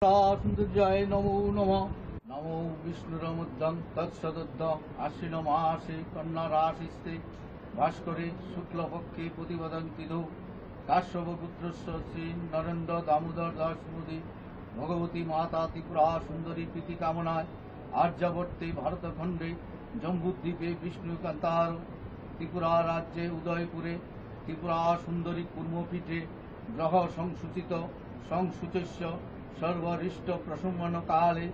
সৌন্দর্যায় নমো নমঃ। নমো বিষ্ণুরমুদ্যং তৎসদুদ্ধ আশ্বিন মাসে কন্যা রাশিস্তে ভাস্করে শুক্লপক্ষে প্রতিপদন্তি দৌ কাশ্যপপুত্রস্য শ্রী নরেন্দ্র দামোদর দাস মোদী ভগবতী মাতা ত্রিপুরা সুন্দরী প্রীতি কামনায় আর্যাবর্তে ভারতখণ্ডে জম্বুদ্বীপে বিষ্ণুকান্তার ত্রিপুরা রাজ্যে উদয়পুরে ত্রিপুরা সুন্দরী কুর্মপীঠে গ্রহ সংসূচিত সংসূচস্য সর্বরিষ্ট প্রসম্মন কালে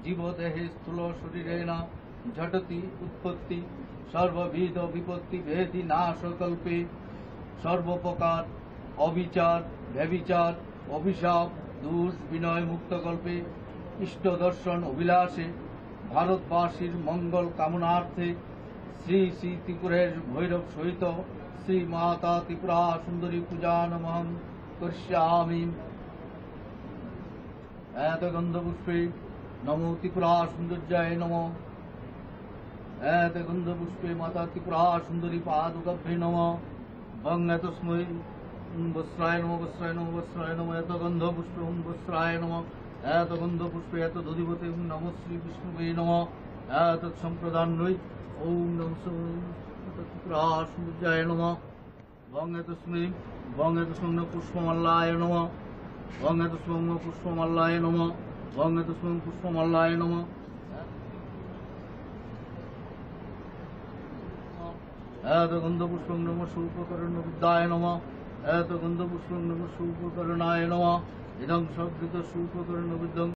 জীবদেহে স্থূল শরীরেণ ঝটতি উৎপত্তি সর্ববিধ বিপত্তি ভেদি নাশকল্পে সর্বপ্রকার অবিচার ব্যভিচার অভিশাপ দোষ বিনয় মুক্তকল্পে ইষ্ট দর্শন অভিলাষে ভারতবাসীর মঙ্গল কামনার্থে শ্রী শ্রী ত্রিপুরের ভৈরব সহিত শ্রী মাতা ত্রিপুরা সুন্দরী পূজা নমঃ করিষ্যামি। এত গন্ধপুষ্পে নমো ত্রিপুরা সৌন্দর্যায় নমঃ। এত গন্ধপুষ্পে মাতা ত্রিপুরা সুন্দরী পাদুকাভ্যে নমঃ। বং এতস্মৈ বস্ত্রায় নমঃ বস্ত্রায় নমঃ বস্ত্রায় নমঃ। এত গন্ধপুষ্পে বস্ত্রায় নমঃ। এত গন্ধপুষ্পে এত দধিপতে নম শ্রী বিষ্ণুবে নমঃ। এত সম্প্রদান্বৈ ওম নম ত্রিপুরা সৌন্দর্যায় নমঃ। বং এতস্মৈ পুষ্পমাল্লায় নমঃ। বং এতস্মৈ পুষ্পমাল্লায় নমঃ। বং এতস্মৈ পুষ্পমাল্লায় নমঃ। এত গন্ধপুষ্পং নমঃ সৌপকরণ বিদ্যায় নমঃ। এত গন্ধপুষ্পং নমঃ সৌপকরণায় নমঃ। ইদং সবৃত সৌপকরণ বিদ্যং